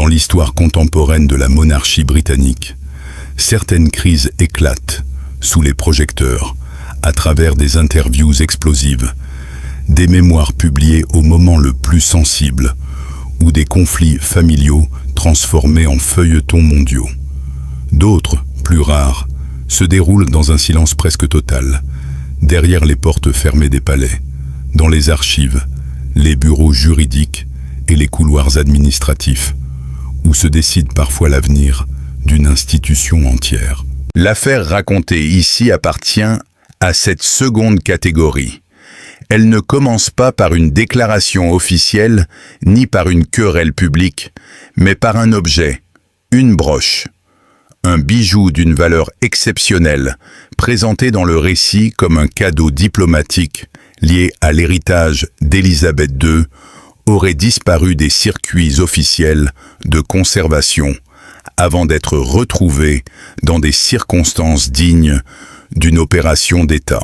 Dans l'histoire contemporaine de la monarchie britannique, certaines crises éclatent sous les projecteurs, à travers des interviews explosives, des mémoires publiées au moment le plus sensible, ou des conflits familiaux transformés en feuilletons mondiaux. D'autres, plus rares, se déroulent dans un silence presque total, derrière les portes fermées des palais, dans les archives, les bureaux juridiques et les couloirs administratifs, où se décide parfois l'avenir d'une institution entière. L'affaire racontée ici appartient à cette seconde catégorie. Elle ne commence pas par une déclaration officielle ni par une querelle publique, mais par un objet, une broche. Un bijou d'une valeur exceptionnelle, présenté dans le récit comme un cadeau diplomatique lié à l'héritage d'Élisabeth II, aurait disparu des circuits officiels de conservation avant d'être retrouvé dans des circonstances dignes d'une opération d'État.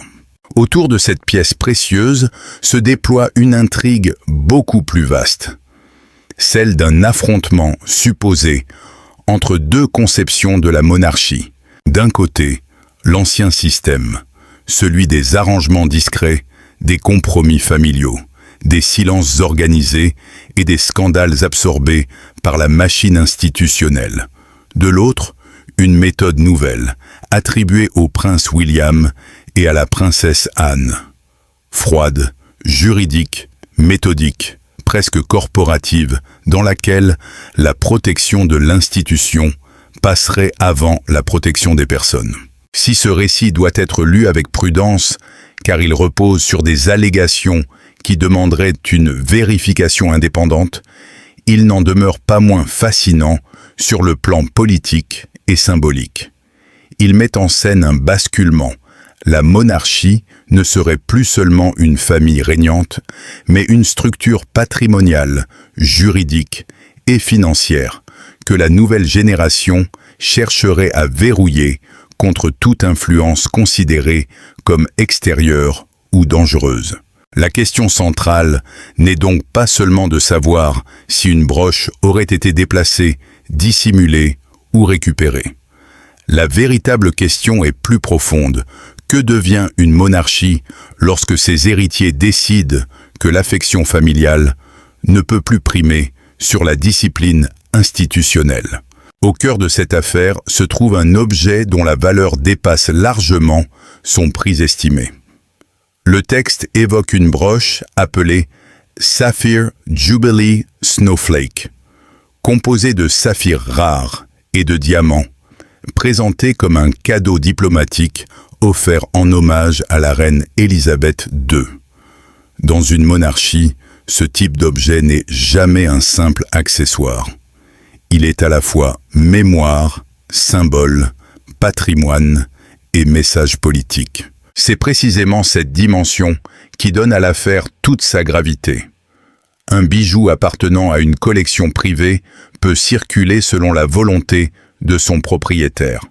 Autour de cette pièce précieuse se déploie une intrigue beaucoup plus vaste, celle d'un affrontement supposé entre deux conceptions de la monarchie. D'un côté, l'ancien système, celui des arrangements discrets, des compromis familiaux, des silences organisés et des scandales absorbés par la machine institutionnelle. De l'autre, une méthode nouvelle, attribuée au prince William et à la princesse Anne. Froide, juridique, méthodique, presque corporative, dans laquelle la protection de l'institution passerait avant la protection des personnes. Si ce récit doit être lu avec prudence, car il repose sur des allégations qui demanderaient une vérification indépendante, il n'en demeure pas moins fascinant sur le plan politique et symbolique. Il met en scène un basculement. La monarchie ne serait plus seulement une famille régnante, mais une structure patrimoniale, juridique et financière que la nouvelle génération chercherait à verrouiller contre toute influence considérée comme extérieure ou dangereuse. La question centrale n'est donc pas seulement de savoir si une broche aurait été déplacée, dissimulée ou récupérée. La véritable question est plus profonde. Que devient une monarchie lorsque ses héritiers décident que l'affection familiale ne peut plus primer sur la discipline institutionnelle? Au cœur de cette affaire se trouve un objet dont la valeur dépasse largement son prix estimé. Le texte évoque une broche appelée Sapphire Jubilee Snowflake, composée de saphirs rares et de diamants, présentée comme un cadeau diplomatique offert en hommage à la reine Élisabeth II. Dans une monarchie, ce type d'objet n'est jamais un simple accessoire. Il est à la fois mémoire, symbole, patrimoine et message politique. C'est précisément cette dimension qui donne à l'affaire toute sa gravité. Un bijou appartenant à une collection privée peut circuler selon la volonté de son propriétaire.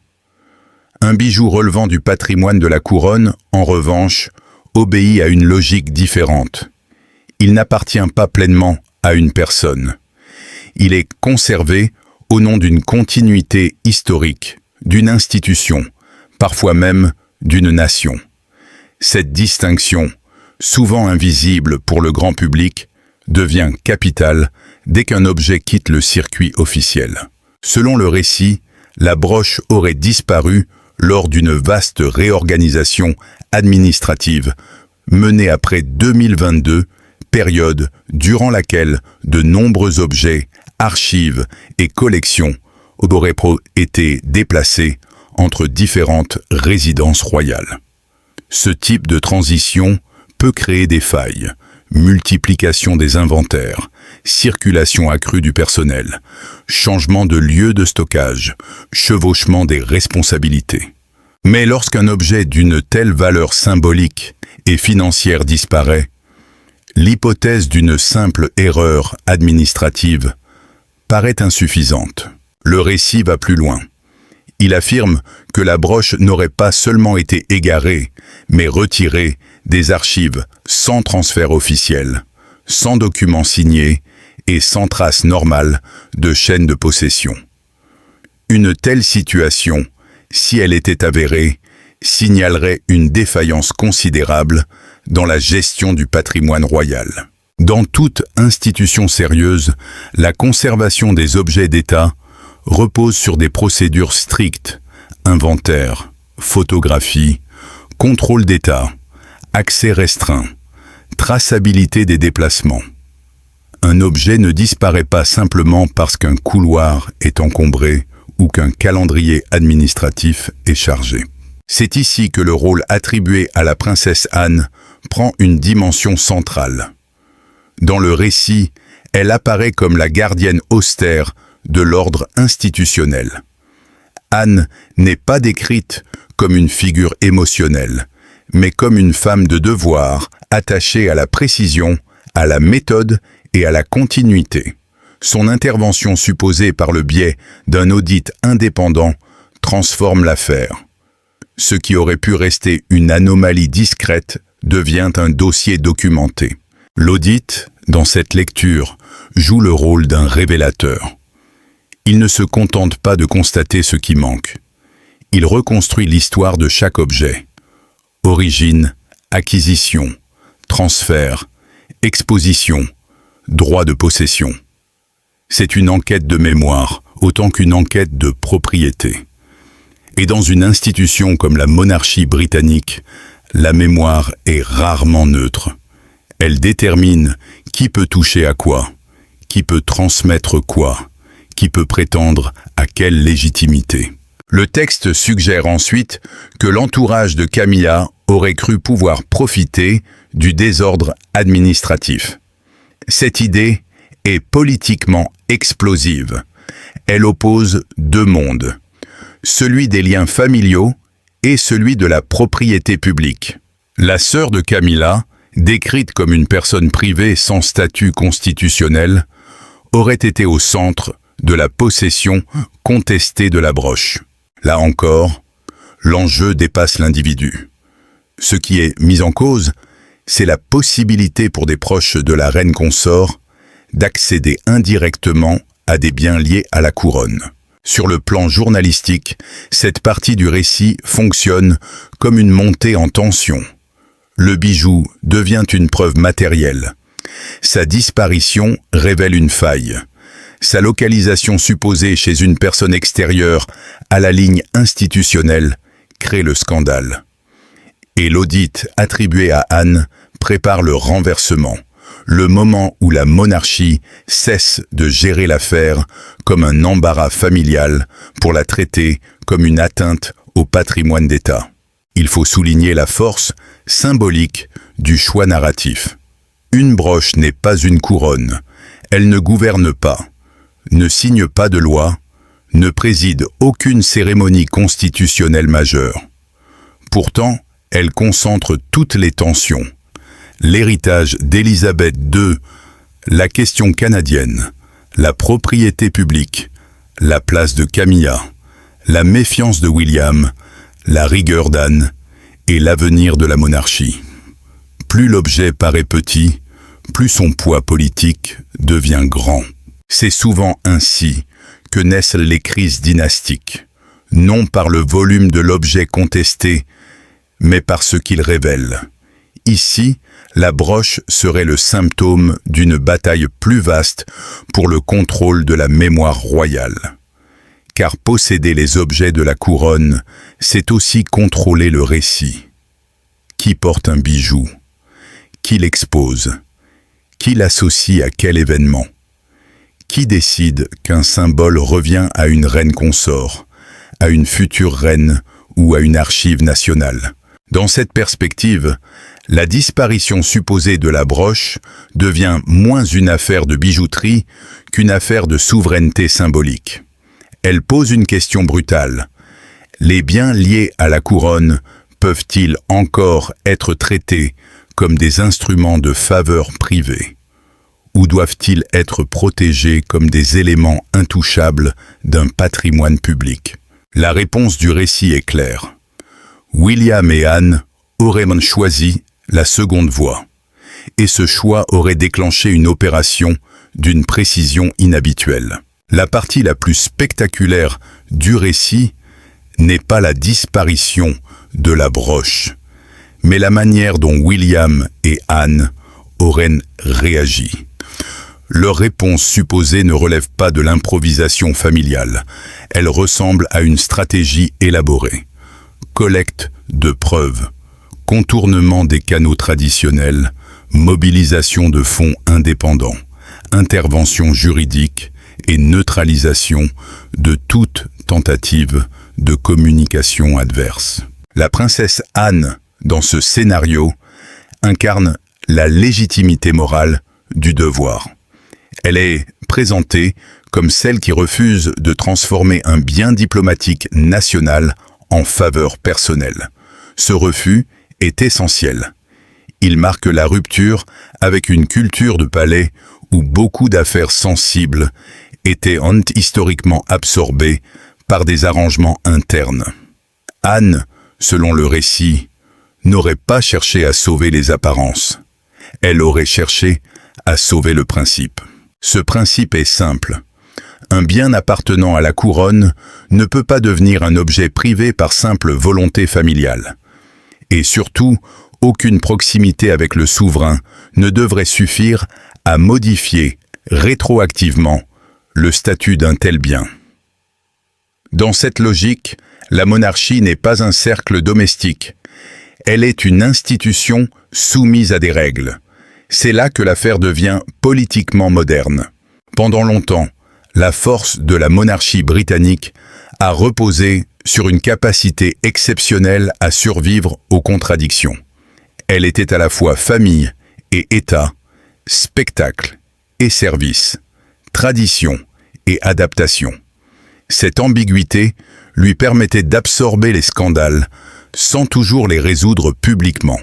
Un bijou relevant du patrimoine de la couronne, en revanche, obéit à une logique différente. Il n'appartient pas pleinement à une personne. Il est conservé au nom d'une continuité historique, d'une institution, parfois même d'une nation. Cette distinction, souvent invisible pour le grand public, devient capitale dès qu'un objet quitte le circuit officiel. Selon le récit, la broche aurait disparu lors d'une vaste réorganisation administrative menée après 2022, période durant laquelle de nombreux objets, archives et collections auraient été déplacés entre différentes résidences royales. Ce type de transition peut créer des failles, multiplication des inventaires, circulation accrue du personnel, changement de lieu de stockage, chevauchement des responsabilités. Mais lorsqu'un objet d'une telle valeur symbolique et financière disparaît, l'hypothèse d'une simple erreur administrative paraît insuffisante. Le récit va plus loin. Il affirme que la broche n'aurait pas seulement été égarée, mais retirée des archives sans transfert officiel, sans document signé et sans trace normale de chaîne de possession. Une telle situation, si elle était avérée, signalerait une défaillance considérable dans la gestion du patrimoine royal. Dans toute institution sérieuse, la conservation des objets d'État repose sur des procédures strictes: inventaire, photographie, contrôle d'État, accès restreint, traçabilité des déplacements. Un objet ne disparaît pas simplement parce qu'un couloir est encombré ou qu'un calendrier administratif est chargé. C'est ici que le rôle attribué à la princesse Anne prend une dimension centrale. Dans le récit, elle apparaît comme la gardienne austère de l'ordre institutionnel. Anne n'est pas décrite comme une figure émotionnelle, mais comme une femme de devoir, attachée à la précision, à la méthode et à la continuité. Son intervention supposée par le biais d'un audit indépendant transforme l'affaire. Ce qui aurait pu rester une anomalie discrète devient un dossier documenté. L'audit, dans cette lecture, joue le rôle d'un révélateur. Il ne se contente pas de constater ce qui manque. Il reconstruit l'histoire de chaque objet. Origine, acquisition, transfert, exposition, droit de possession. C'est une enquête de mémoire, autant qu'une enquête de propriété. Et dans une institution comme la monarchie britannique, la mémoire est rarement neutre. Elle détermine qui peut toucher à quoi, qui peut transmettre quoi, qui peut prétendre à quelle légitimité. Le texte suggère ensuite que l'entourage de Camilla aurait cru pouvoir profiter du désordre administratif. Cette idée est politiquement explosive. Elle oppose deux mondes, celui des liens familiaux et celui de la propriété publique. La sœur de Camilla, décrite comme une personne privée sans statut constitutionnel, aurait été au centre de la possession contestée de la broche. Là encore, l'enjeu dépasse l'individu. Ce qui est mis en cause, c'est la possibilité pour des proches de la reine consort d'accéder indirectement à des biens liés à la couronne. Sur le plan journalistique, cette partie du récit fonctionne comme une montée en tension. Le bijou devient une preuve matérielle. Sa disparition révèle une faille. Sa localisation supposée chez une personne extérieure à la ligne institutionnelle crée le scandale. Et l'audit attribué à Anne prépare le renversement, le moment où la monarchie cesse de gérer l'affaire comme un embarras familial pour la traiter comme une atteinte au patrimoine d'État. Il faut souligner la force symbolique du choix narratif. Une broche n'est pas une couronne, elle ne gouverne pas, ne signe pas de loi, ne préside aucune cérémonie constitutionnelle majeure. Pourtant, elle concentre toutes les tensions. L'héritage d'Élisabeth II, la question canadienne, la propriété publique, la place de Camilla, la méfiance de William, la rigueur d'Anne et l'avenir de la monarchie. Plus l'objet paraît petit, plus son poids politique devient grand. C'est souvent ainsi que naissent les crises dynastiques, non par le volume de l'objet contesté, mais par ce qu'il révèle. Ici, la broche serait le symptôme d'une bataille plus vaste pour le contrôle de la mémoire royale. Car posséder les objets de la couronne, c'est aussi contrôler le récit. Qui porte un bijou? Qui l'expose? Qui l'associe à quel événement? Qui décide qu'un symbole revient à une reine consort, à une future reine ou à une archive nationale? Dans cette perspective, la disparition supposée de la broche devient moins une affaire de bijouterie qu'une affaire de souveraineté symbolique. Elle pose une question brutale. Les biens liés à la couronne peuvent-ils encore être traités comme des instruments de faveur privée? Ou doivent-ils être protégés comme des éléments intouchables d'un patrimoine public? La réponse du récit est claire. William et Anne auraient choisi la seconde voie, et ce choix aurait déclenché une opération d'une précision inhabituelle. La partie la plus spectaculaire du récit n'est pas la disparition de la broche, mais la manière dont William et Anne auraient réagi. Leur réponse supposée ne relève pas de l'improvisation familiale. Elle ressemble à une stratégie élaborée. Collecte de preuves, contournement des canaux traditionnels, mobilisation de fonds indépendants, intervention juridique et neutralisation de toute tentative de communication adverse. La princesse Anne, dans ce scénario, incarne la légitimité morale du devoir. Elle est présentée comme celle qui refuse de transformer un bien diplomatique national en faveur personnelle. Ce refus est essentiel. Il marque la rupture avec une culture de palais où beaucoup d'affaires sensibles étaient historiquement absorbées par des arrangements internes. Anne, selon le récit, n'aurait pas cherché à sauver les apparences. Elle aurait cherché à sauver le principe. Ce principe est simple. Un bien appartenant à la couronne ne peut pas devenir un objet privé par simple volonté familiale. Et surtout, aucune proximité avec le souverain ne devrait suffire à modifier rétroactivement le statut d'un tel bien. Dans cette logique, la monarchie n'est pas un cercle domestique. Elle est une institution soumise à des règles. C'est là que l'affaire devient politiquement moderne. Pendant longtemps, la force de la monarchie britannique a reposé sur une capacité exceptionnelle à survivre aux contradictions. Elle était à la fois famille et État, spectacle et service, tradition et adaptation. Cette ambiguïté lui permettait d'absorber les scandales sans toujours les résoudre publiquement.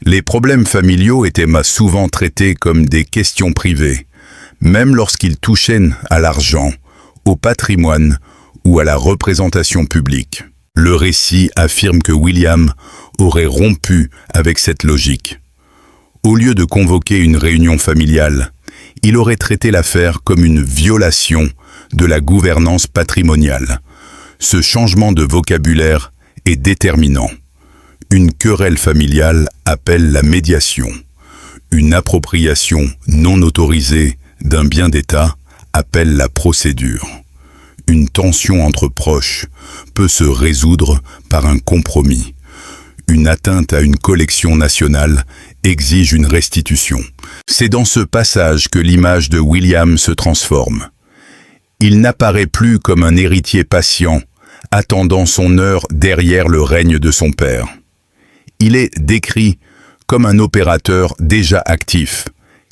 Les problèmes familiaux étaient souvent traités comme des questions privées, même lorsqu'ils touchaient à l'argent, au patrimoine ou à la représentation publique. Le récit affirme que William aurait rompu avec cette logique. Au lieu de convoquer une réunion familiale, il aurait traité l'affaire comme une violation de la gouvernance patrimoniale. Ce changement de vocabulaire est déterminant. Une querelle familiale appelle la médiation. Une appropriation non autorisée d'un bien d'État appelle la procédure. Une tension entre proches peut se résoudre par un compromis. Une atteinte à une collection nationale exige une restitution. C'est dans ce passage que l'image de William se transforme. Il n'apparaît plus comme un héritier patient, attendant son heure derrière le règne de son père. Il est décrit comme un opérateur déjà actif,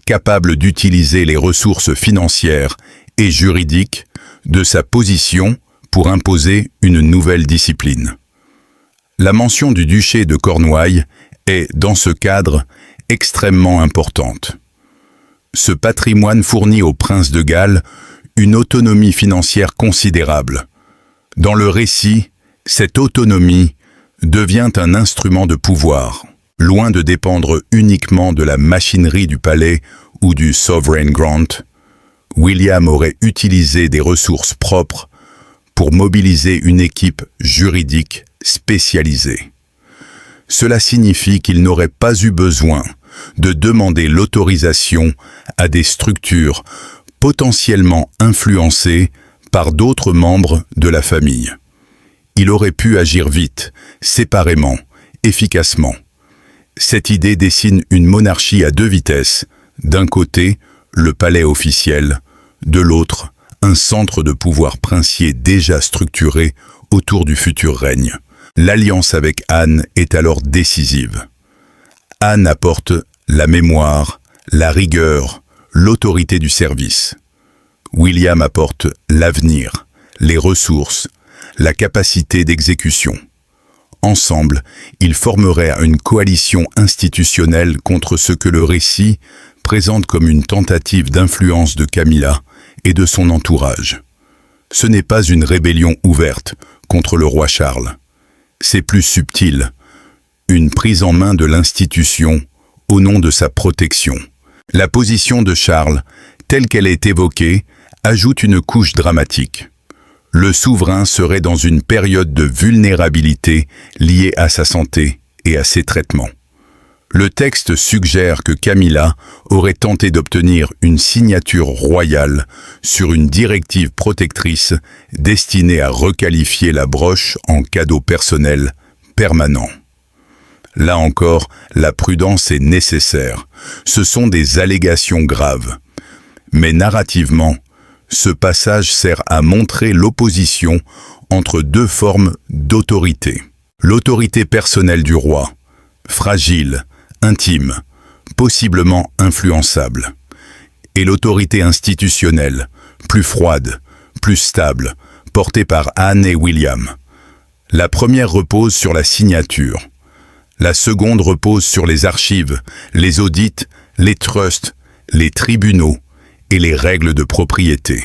capable d'utiliser les ressources financières et juridiques de sa position pour imposer une nouvelle discipline. La mention du duché de Cornouailles est, dans ce cadre, extrêmement importante. Ce patrimoine fournit au prince de Galles une autonomie financière considérable. Dans le récit, cette autonomie devient un instrument de pouvoir, loin de dépendre uniquement de la machinerie du palais ou du Sovereign Grant. William aurait utilisé des ressources propres pour mobiliser une équipe juridique spécialisée. Cela signifie qu'il n'aurait pas eu besoin de demander l'autorisation à des structures potentiellement influencées par d'autres membres de la famille. Il aurait pu agir vite, séparément, efficacement. Cette idée dessine une monarchie à deux vitesses. D'un côté, le palais officiel, de l'autre, un centre de pouvoir princier déjà structuré autour du futur règne. L'alliance avec Anne est alors décisive. Anne apporte la mémoire, la rigueur, l'autorité du service. William apporte l'avenir, les ressources, la capacité d'exécution. Ensemble, ils formeraient une coalition institutionnelle contre ce que le récit présente comme une tentative d'influence de Camilla et de son entourage. Ce n'est pas une rébellion ouverte contre le roi Charles. C'est plus subtil, une prise en main de l'institution au nom de sa protection. La position de Charles, telle qu'elle est évoquée, ajoute une couche dramatique. Le souverain serait dans une période de vulnérabilité liée à sa santé et à ses traitements. Le texte suggère que Camilla aurait tenté d'obtenir une signature royale sur une directive protectrice destinée à requalifier la broche en cadeau personnel permanent. Là encore, la prudence est nécessaire. Ce sont des allégations graves. Mais narrativement, ce passage sert à montrer l'opposition entre deux formes d'autorité. L'autorité personnelle du roi, fragile, intime, possiblement influençable, et l'autorité institutionnelle, plus froide, plus stable, portée par Anne et William. La première repose sur la signature. La seconde repose sur les archives, les audits, les trusts, les tribunaux et les règles de propriété.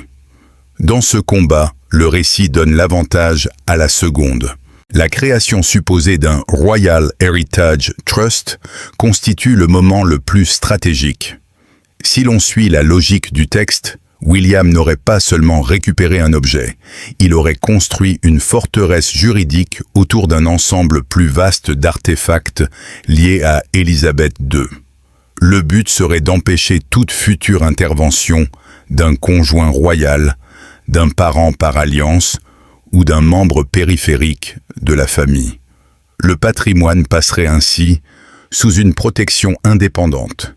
Dans ce combat, le récit donne l'avantage à la seconde. La création supposée d'un Royal Heritage Trust constitue le moment le plus stratégique. Si l'on suit la logique du texte, William n'aurait pas seulement récupéré un objet, il aurait construit une forteresse juridique autour d'un ensemble plus vaste d'artefacts liés à Élisabeth II. Le but serait d'empêcher toute future intervention d'un conjoint royal, d'un parent par alliance ou d'un membre périphérique de la famille. Le patrimoine passerait ainsi sous une protection indépendante,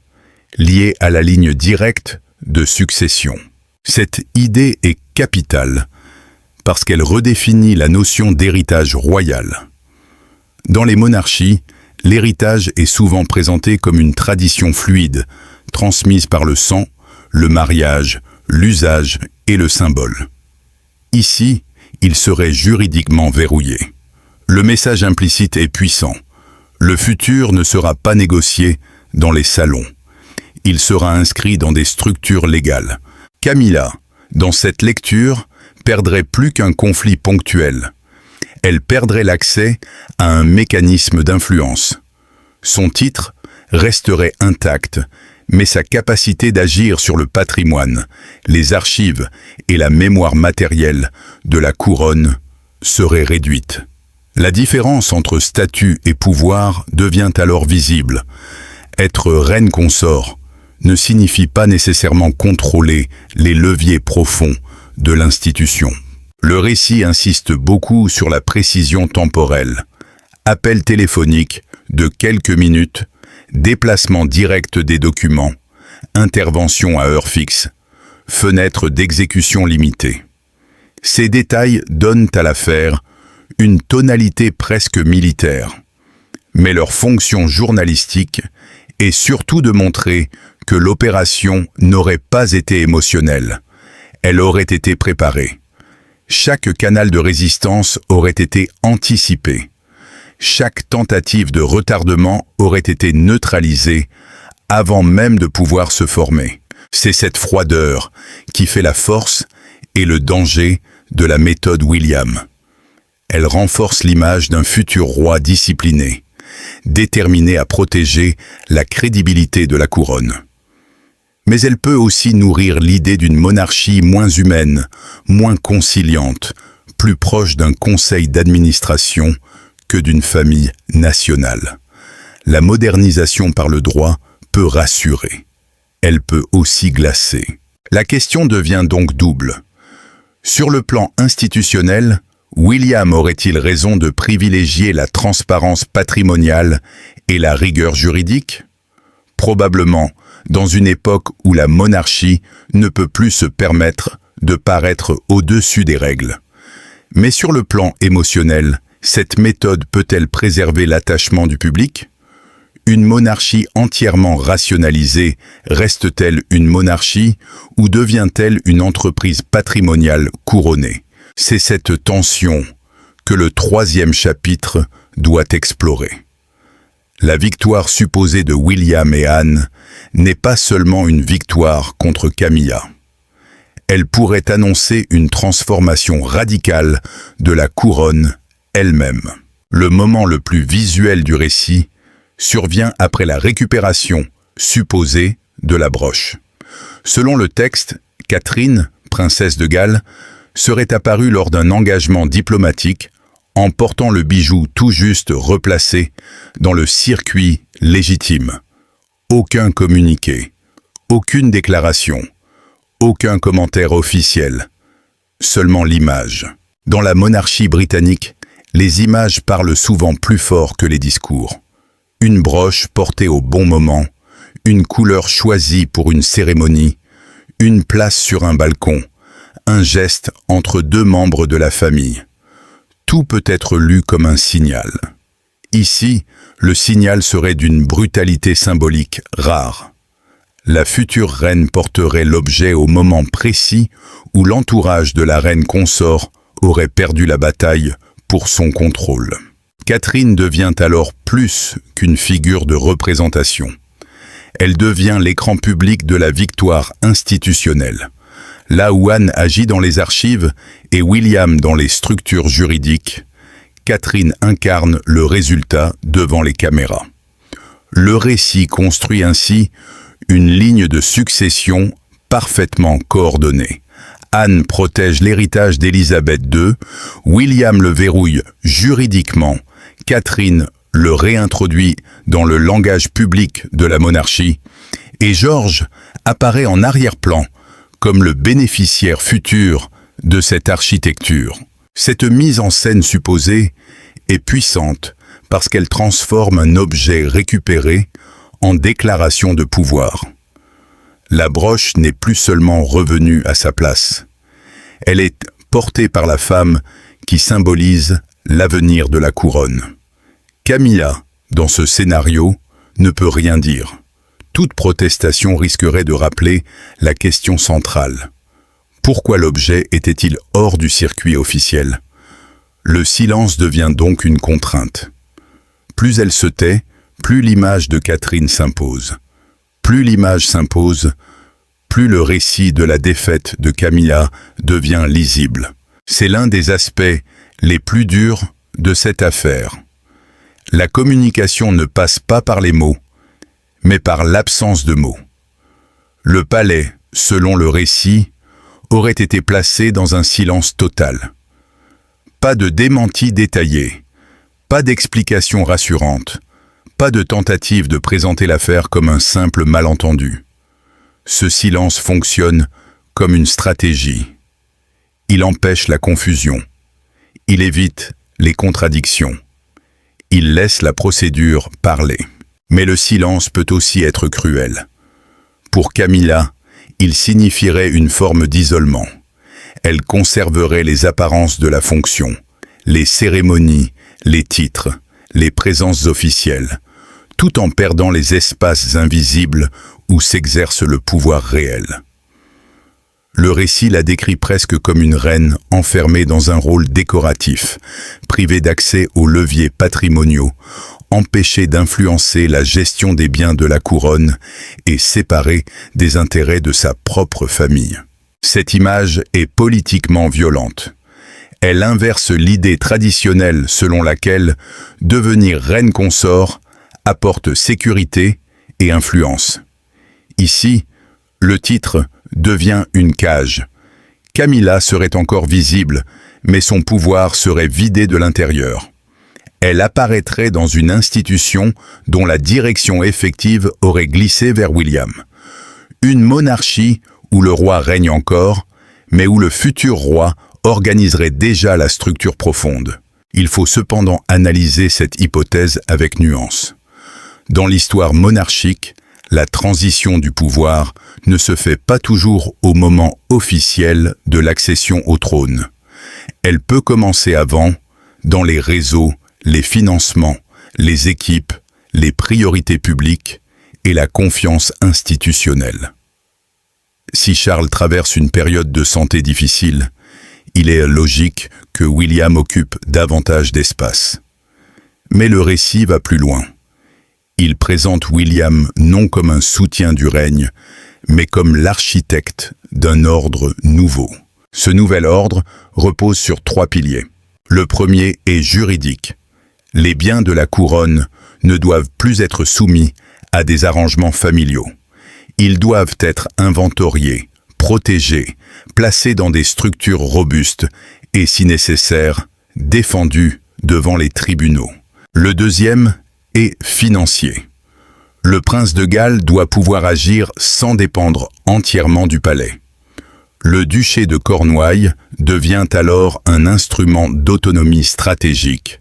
liée à la ligne directe de succession. Cette idée est capitale parce qu'elle redéfinit la notion d'héritage royal. Dans les monarchies, l'héritage est souvent présenté comme une tradition fluide, transmise par le sang, le mariage, l'usage et le symbole. Ici, il serait juridiquement verrouillé. Le message implicite est puissant. Le futur ne sera pas négocié dans les salons. Il sera inscrit dans des structures légales. Camilla, dans cette lecture, perdrait plus qu'un conflit ponctuel. Elle perdrait l'accès à un mécanisme d'influence. Son titre resterait intact, mais sa capacité d'agir sur le patrimoine, les archives et la mémoire matérielle de la couronne serait réduite. La différence entre statut et pouvoir devient alors visible. Être reine consort ne signifie pas nécessairement contrôler les leviers profonds de l'institution. Le récit insiste beaucoup sur la précision temporelle. Appel téléphonique de quelques minutes, déplacement direct des documents, intervention à heure fixe, fenêtre d'exécution limitée. Ces détails donnent à l'affaire une tonalité presque militaire. Mais leur fonction journalistique est surtout de montrer que l'opération n'aurait pas été émotionnelle. Elle aurait été préparée. Chaque canal de résistance aurait été anticipé. Chaque tentative de retardement aurait été neutralisée avant même de pouvoir se former. C'est cette froideur qui fait la force et le danger de la méthode William. Elle renforce l'image d'un futur roi discipliné, déterminé à protéger la crédibilité de la couronne. Mais elle peut aussi nourrir l'idée d'une monarchie moins humaine, moins conciliante, plus proche d'un conseil d'administration que d'une famille nationale. La modernisation par le droit peut rassurer. Elle peut aussi glacer. La question devient donc double. Sur le plan institutionnel, William aurait-il raison de privilégier la transparence patrimoniale et la rigueur juridique ? Probablement, dans une époque où la monarchie ne peut plus se permettre de paraître au-dessus des règles. Mais sur le plan émotionnel, cette méthode peut-elle préserver l'attachement du public ? Une monarchie entièrement rationalisée reste-t-elle une monarchie ou devient-elle une entreprise patrimoniale couronnée ? C'est cette tension que le 3e chapitre doit explorer. La victoire supposée de William et Anne n'est pas seulement une victoire contre Camilla. Elle pourrait annoncer une transformation radicale de la couronne elle-même. Le moment le plus visuel du récit survient après la récupération supposée de la broche. Selon le texte, Catherine, princesse de Galles, serait apparue lors d'un engagement diplomatique en portant le bijou tout juste replacé dans le circuit légitime. Aucun communiqué, aucune déclaration, aucun commentaire officiel, seulement l'image. Dans la monarchie britannique, les images parlent souvent plus fort que les discours. Une broche portée au bon moment, une couleur choisie pour une cérémonie, une place sur un balcon, un geste entre deux membres de la famille. Tout peut être lu comme un signal. Ici, le signal serait d'une brutalité symbolique rare. La future reine porterait l'objet au moment précis où l'entourage de la reine consort aurait perdu la bataille pour son contrôle. Catherine devient alors plus qu'une figure de représentation. Elle devient l'écran public de la victoire institutionnelle. Là où Anne agit dans les archives et William dans les structures juridiques, Catherine incarne le résultat devant les caméras. Le récit construit ainsi une ligne de succession parfaitement coordonnée. Anne protège l'héritage d'Élisabeth II, William le verrouille juridiquement, Catherine le réintroduit dans le langage public de la monarchie, et George apparaît en arrière-plan comme le bénéficiaire futur de cette architecture. Cette mise en scène supposée est puissante parce qu'elle transforme un objet récupéré en déclaration de pouvoir. La broche n'est plus seulement revenue à sa place. Elle est portée par la femme qui symbolise l'avenir de la couronne. Camilla, dans ce scénario, ne peut rien dire. Toute protestation risquerait de rappeler la question centrale. Pourquoi l'objet était-il hors du circuit officiel? Le silence devient donc une contrainte. Plus elle se tait, plus l'image de Catherine s'impose. Plus l'image s'impose, plus le récit de la défaite de Camilla devient lisible. C'est l'un des aspects les plus durs de cette affaire. La communication ne passe pas par les mots, mais par l'absence de mots. Le palais, selon le récit, aurait été placé dans un silence total. Pas de démenti détaillé, pas d'explication rassurante, pas de tentative de présenter l'affaire comme un simple malentendu. Ce silence fonctionne comme une stratégie. Il empêche la confusion. Il évite les contradictions. Il laisse la procédure parler. Mais le silence peut aussi être cruel. Pour Camilla, il signifierait une forme d'isolement. Elle conserverait les apparences de la fonction, les cérémonies, les titres, les présences officielles, tout en perdant les espaces invisibles où s'exerce le pouvoir réel. Le récit la décrit presque comme une reine enfermée dans un rôle décoratif, privée d'accès aux leviers patrimoniaux, empêchée d'influencer la gestion des biens de la couronne et séparée des intérêts de sa propre famille. Cette image est politiquement violente. Elle inverse l'idée traditionnelle selon laquelle devenir reine consort apporte sécurité et influence. Ici, le titre devient une cage. Camilla serait encore visible, mais son pouvoir serait vidé de l'intérieur. Elle apparaîtrait dans une institution dont la direction effective aurait glissé vers William. Une monarchie où le roi règne encore, mais où le futur roi organiserait déjà la structure profonde. Il faut cependant analyser cette hypothèse avec nuance. Dans l'histoire monarchique, la transition du pouvoir ne se fait pas toujours au moment officiel de l'accession au trône. Elle peut commencer avant, dans les réseaux, les financements, les équipes, les priorités publiques et la confiance institutionnelle. Si Charles traverse une période de santé difficile, il est logique que William occupe davantage d'espace. Mais le récit va plus loin. Il présente William non comme un soutien du règne, mais comme l'architecte d'un ordre nouveau. Ce nouvel ordre repose sur 3 piliers. Le premier est juridique. Les biens de la couronne ne doivent plus être soumis à des arrangements familiaux. Ils doivent être inventoriés, protégés, placés dans des structures robustes et, si nécessaire, défendus devant les tribunaux. Le deuxième est financier. Le prince de Galles doit pouvoir agir sans dépendre entièrement du palais. Le duché de Cornouailles devient alors un instrument d'autonomie stratégique,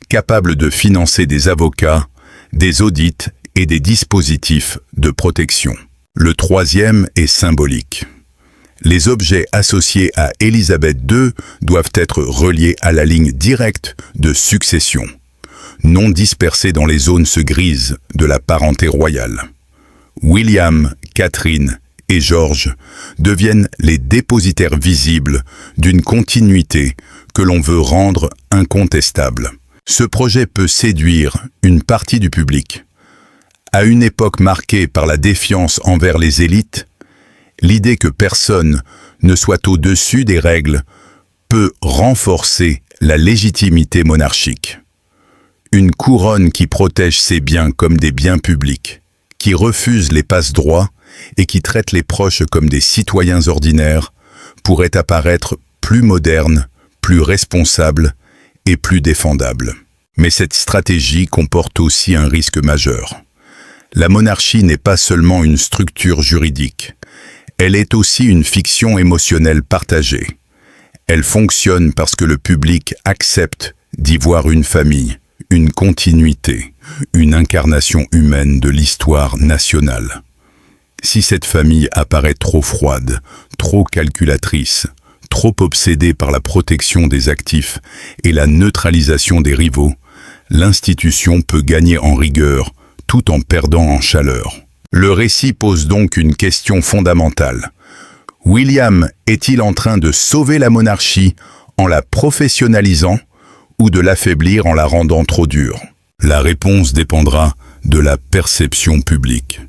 capable de financer des avocats, des audits et des dispositifs de protection. Le troisième est symbolique. Les objets associés à Élisabeth II doivent être reliés à la ligne directe de succession, non dispersés dans les zones grises de la parenté royale. William, Catherine et George deviennent les dépositaires visibles d'une continuité que l'on veut rendre incontestable. Ce projet peut séduire une partie du public. À une époque marquée par la défiance envers les élites, l'idée que personne ne soit au-dessus des règles peut renforcer la légitimité monarchique. Une couronne qui protège ses biens comme des biens publics, qui refuse les passe-droits et qui traite les proches comme des citoyens ordinaires, pourrait apparaître plus moderne, plus responsable et plus défendable. Mais cette stratégie comporte aussi un risque majeur. La monarchie n'est pas seulement une structure juridique, elle est aussi une fiction émotionnelle partagée. Elle fonctionne parce que le public accepte d'y voir une famille, une continuité, une incarnation humaine de l'histoire nationale. Si cette famille apparaît trop froide, trop calculatrice, trop obsédée par la protection des actifs et la neutralisation des rivaux, l'institution peut gagner en rigueur tout en perdant en chaleur. Le récit pose donc une question fondamentale. William est-il en train de sauver la monarchie en la professionnalisant ou de l'affaiblir en la rendant trop dure? La réponse dépendra de la perception publique.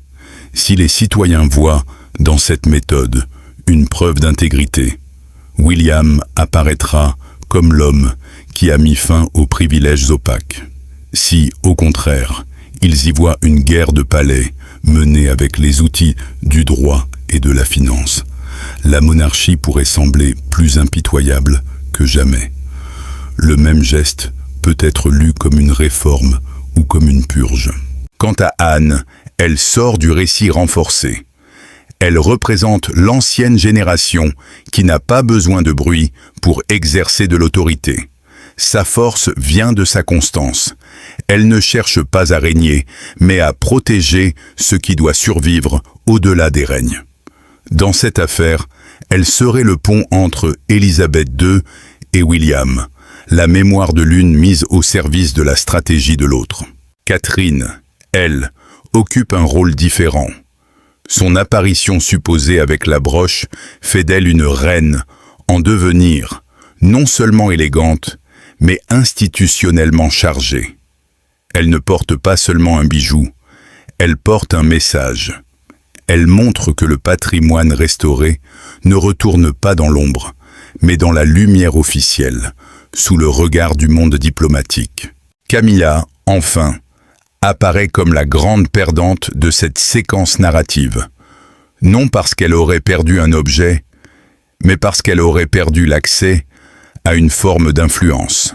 Si les citoyens voient dans cette méthode une preuve d'intégrité, William apparaîtra comme l'homme qui a mis fin aux privilèges opaques. Si, au contraire, ils y voient une guerre de palais menée avec les outils du droit et de la finance, la monarchie pourrait sembler plus impitoyable que jamais. Le même geste peut être lu comme une réforme ou comme une purge. Quant à Anne, elle sort du récit renforcé. Elle représente l'ancienne génération qui n'a pas besoin de bruit pour exercer de l'autorité. Sa force vient de sa constance. Elle ne cherche pas à régner, mais à protéger ce qui doit survivre au-delà des règnes. Dans cette affaire, elle serait le pont entre Élisabeth II et William, la mémoire de l'une mise au service de la stratégie de l'autre. Catherine, elle, occupe un rôle différent. Son apparition supposée avec la broche fait d'elle une reine en devenir, non seulement élégante, mais institutionnellement chargée. Elle ne porte pas seulement un bijou, elle porte un message. Elle montre que le patrimoine restauré ne retourne pas dans l'ombre, mais dans la lumière officielle, sous le regard du monde diplomatique. Camilla, enfin, apparaît comme la grande perdante de cette séquence narrative, non parce qu'elle aurait perdu un objet, mais parce qu'elle aurait perdu l'accès à une forme d'influence.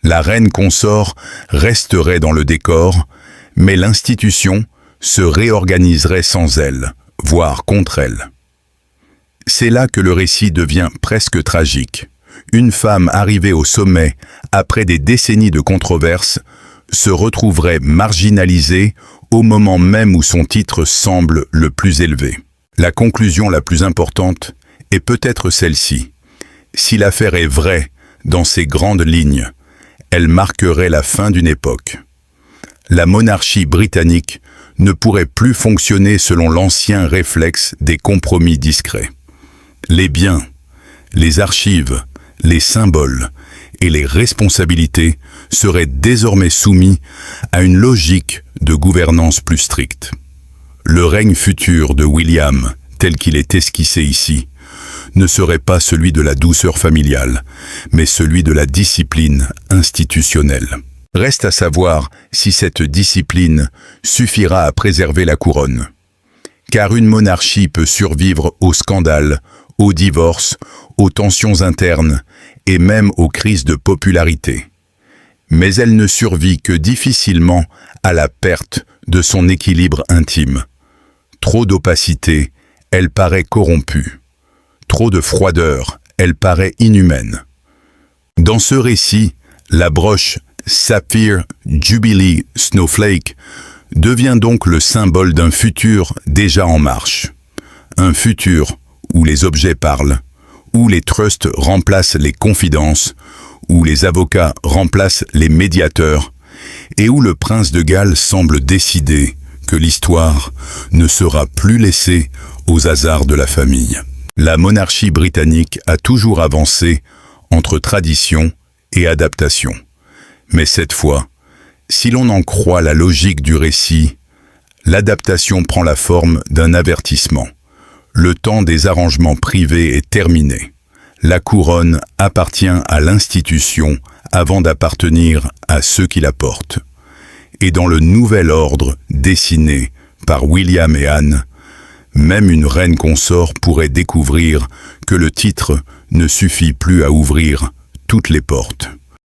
La reine consort resterait dans le décor, mais l'institution se réorganiserait sans elle, voire contre elle. C'est là que le récit devient presque tragique. Une femme arrivée au sommet après des décennies de controverses se retrouverait marginalisée au moment même où son titre semble le plus élevé. La conclusion la plus importante est peut-être celle-ci. Si l'affaire est vraie dans ses grandes lignes, elle marquerait la fin d'une époque. La monarchie britannique ne pourrait plus fonctionner selon l'ancien réflexe des compromis discrets. Les biens, les archives, les symboles et les responsabilités seraient désormais soumis à une logique de gouvernance plus stricte. Le règne futur de William, tel qu'il est esquissé ici, ne serait pas celui de la douceur familiale, mais celui de la discipline institutionnelle. Reste à savoir si cette discipline suffira à préserver la couronne. Car une monarchie peut survivre aux scandales, aux divorces, aux tensions internes et même aux crises de popularité. Mais elle ne survit que difficilement à la perte de son équilibre intime. Trop d'opacité, elle paraît corrompue. Trop de froideur, elle paraît inhumaine. Dans ce récit, la broche Sapphire Jubilee Snowflake devient donc le symbole d'un futur déjà en marche. Un futur où les objets parlent, où les trusts remplacent les confidences, où les avocats remplacent les médiateurs, et où le prince de Galles semble décider que l'histoire ne sera plus laissée aux hasards de la famille. La monarchie britannique a toujours avancé entre tradition et adaptation. Mais cette fois, si l'on en croit la logique du récit, l'adaptation prend la forme d'un avertissement. Le temps des arrangements privés est terminé. La couronne appartient à l'institution avant d'appartenir à ceux qui la portent. Et dans le nouvel ordre dessiné par William et Anne, même une reine consort pourrait découvrir que le titre ne suffit plus à ouvrir toutes les portes.